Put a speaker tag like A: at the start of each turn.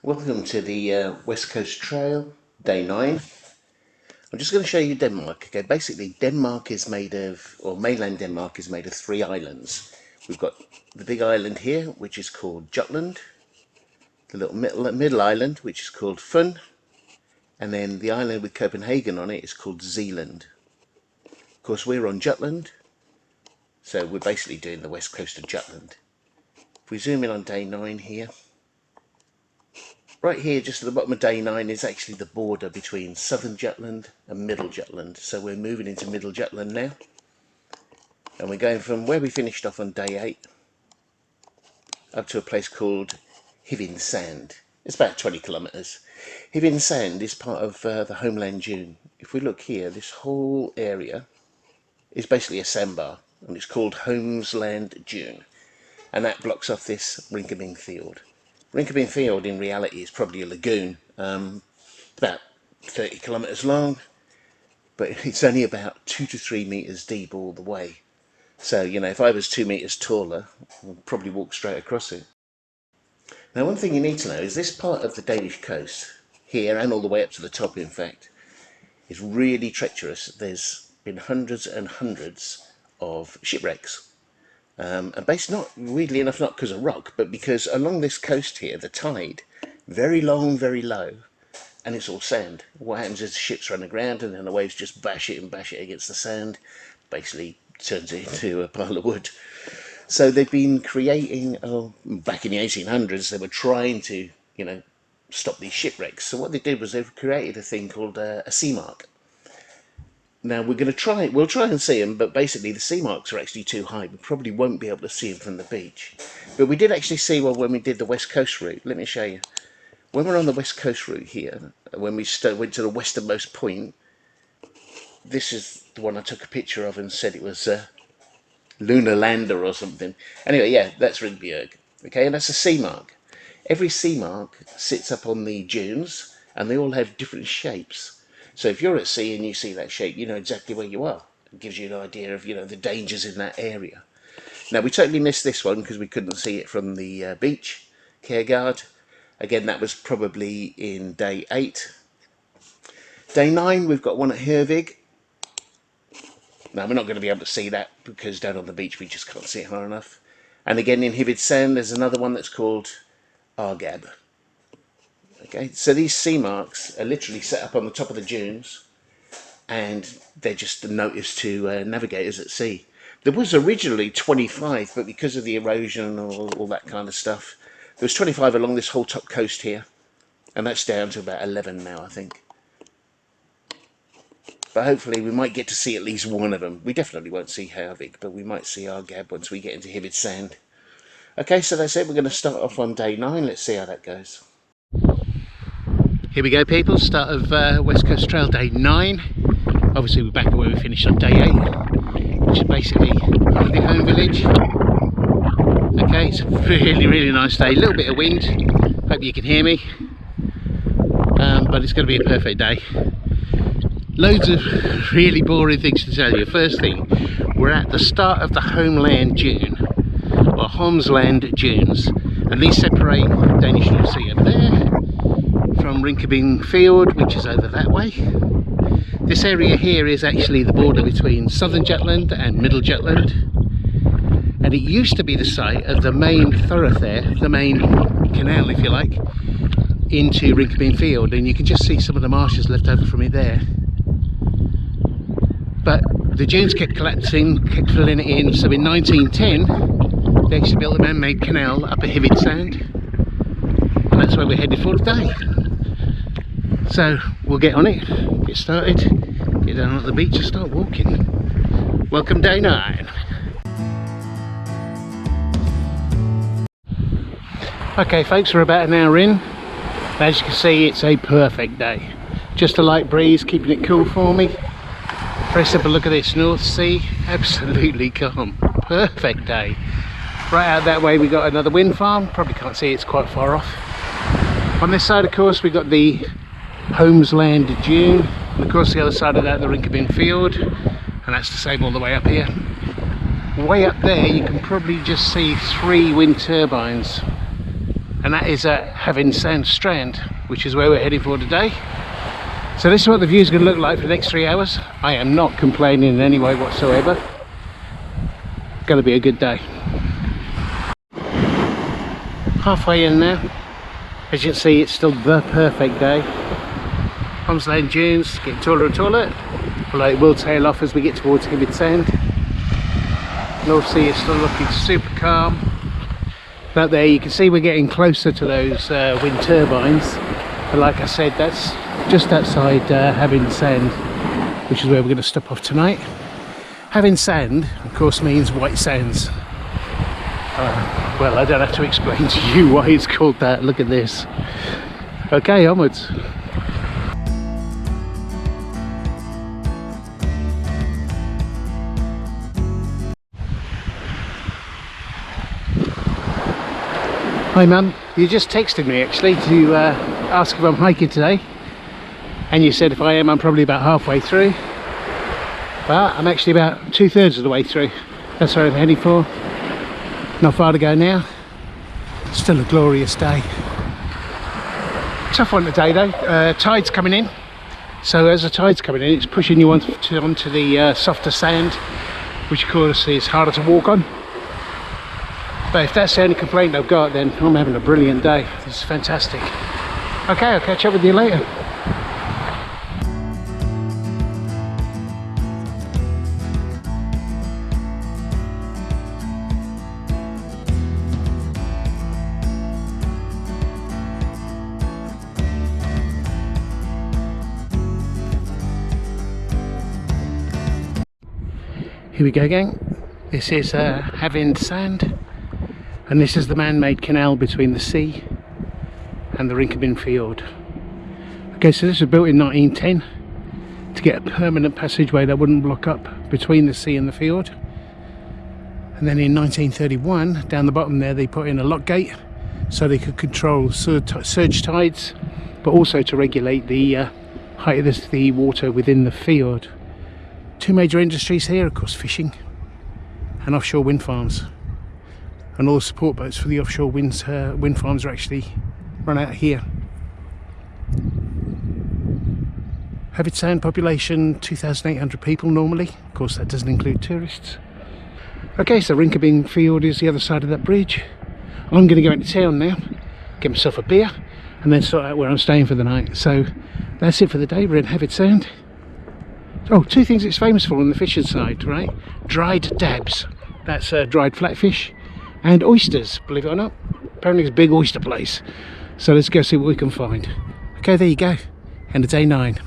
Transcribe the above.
A: Welcome to the West Coast Trail, day 9. I'm just going to show you Denmark. Okay, basically Denmark is made of, or mainland Denmark is made of 3 islands. We've got the big island here, which is called Jutland, the little middle island, which is called Fun, and then the island with Copenhagen on it is called Zealand. Of course, we're on Jutland, so we're basically doing the west coast of Jutland. If we zoom in on day 9 here, right here, just at the bottom of day 9, is actually the border between southern Jutland and middle Jutland. So we're moving into middle Jutland now. And we're going from where we finished off on day 8 up to a place called Hyvin Sand. It's about 20 kilometres. Hyvin Sand is part of the Homeland Dune. If we look here, this whole area is basically a sandbar, and it's called Homeland Dune. And that blocks off this Rinkerbing Field. Rinkerbing Field in reality is probably a lagoon, about 30 kilometres long, but it's only about 2 to 3 metres deep all the way. So, you know, if I was 2 metres taller, I'd probably walk straight across it. Now, one thing you need to know is this part of the Danish coast, here and all the way up to the top in fact, is really treacherous. There's been hundreds and hundreds of shipwrecks. And based, not weirdly enough, not because of rock, but because along this coast here, the tide, very long, very low, and it's all sand. What happens is the ships run aground and then the waves just bash it against the sand, basically turns it into a pile of wood. So they've been creating, back in the 1800s, they were trying to, you know, stop these shipwrecks. So what they did was they've created a thing called a sea mark. Now we'll try and see them, but basically the sea marks are actually too high. We probably won't be able to see them from the beach. But we did actually see one when we did the West Coast route. Let me show you. When we're on the West Coast route here, when we went to the westernmost point, this is the one I took a picture of and said it was a lunar lander or something. Anyway, yeah, that's Ringbjerg. Okay, and that's a sea mark. Every sea mark sits up on the dunes, and they all have different shapes. So if you're at sea and you see that shape, you know exactly where you are. It gives you an idea of, you know, the dangers in that area. Now, we totally missed this one because we couldn't see it from the beach. Kærgaard. Again, that was probably in day 8. Day 9, we've got one at Hervig. Now, we're not going to be able to see that because down on the beach we just can't see it high enough. And again, in Hyvin Sand, there's another one that's called Argab. Okay, so these sea marks are literally set up on the top of the dunes, and they're just a notice to navigators at sea. There was originally 25, but because of the erosion and all that kind of stuff, there was 25 along this whole top coast here, and that's down to about 11 now, I think. But hopefully we might get to see at least one of them. We definitely won't see Hervig, but we might see Argab once we get into Hyvin Sand. Okay, so that's it. We're going to start off on day 9. Let's see how that goes. Here we go, people, start of West Coast Trail day 9. Obviously we're back at where we finished on day 8, which is basically the home village. Okay, it's a really nice day, a little bit of wind, hope you can hear me, but it's going to be a perfect day. Loads of really boring things to tell you. First thing, we're at the start of the Homeland Dune, or Homsland Dunes, and these separate Danish, you'll see over there, from Rinkerbing Field, which is over that way. This area here is actually the border between southern Jutland and middle Jutland, and it used to be the site of the main thoroughfare, the main canal if you like, into Rinkerbing Field, and you can just see some of the marshes left over from it there. But the dunes kept collapsing, kept filling it in, so in 1910 they actually built a man-made canal up at Hyvin Sand, and that's where we're headed for today. So we'll get on it, get started, get down on the beach and start walking. Welcome day 9. Okay folks, we're about an hour in. As you can see, it's a perfect day. Just a light breeze keeping it cool for me. Let's have a look at this North Sea, absolutely calm. Perfect day. Right out that way we got another wind farm, probably can't see, it's quite far off. On this side of course we got the Homesland Dune, and of course the other side of that the Rinkerbing Field, and that's the same all the way up here. Way up there you can probably just see 3 wind turbines
B: and that is at Having Sand Strand, which is where we're heading for today. So this is what the view is going to look like for the next 3 hours. I am not complaining in any way whatsoever. Going to be a good day. Halfway in now. As you can see, it's still the perfect day. Lane dunes getting taller and taller, although it will tail off as we get towards Having Sand. North Sea is still looking super calm. Out there you can see we're getting closer to those wind turbines, but like I said, that's just outside Having Sand, which is where we're going to stop off tonight. Having Sand, of course, means white sands. Well, I don't have to explain to you why it's called that. Look at this. Okay, onwards. Hi Mum, you just texted me actually to ask if I'm hiking today, and you said if I am, I'm probably about halfway through, but I'm actually about 2/3 of the way through. That's where I'm heading for. Not far to go now. Still a glorious day. Tough one today though. Tide's coming in, so as the tide's coming in, it's pushing you onto the softer sand, which of course is harder to walk on. But if that's the only complaint I've got, then I'm having a brilliant day. This is fantastic. Okay, I'll catch up with you later. Here we go, gang. This is Having Sand. And this is the man-made canal between the sea and the Rinkerbyn Fjord. Okay, so this was built in 1910 to get a permanent passageway that wouldn't block up between the sea and the fjord. And then in 1931, down the bottom there, they put in a lock gate so they could control surge tides, but also to regulate the height of the water within the fjord. Two major industries here, of course, fishing and offshore wind farms. And all the support boats for the offshore wind farms are actually run out here. Having Sand population 2,800 people normally. Of course, that doesn't include tourists. Okay, so Rinkerbyn Fjord is the other side of that bridge. I'm going to go into town now, get myself a beer, and then sort out where I'm staying for the night. So that's it for the day. We're in Having Sand. Oh, two things it's famous for on the fishing side, right? Dried dabs. That's dried flatfish. And oysters, believe it or not. Apparently it's a big oyster place. So let's go see what we can find. Okay, there you go. End of day 9.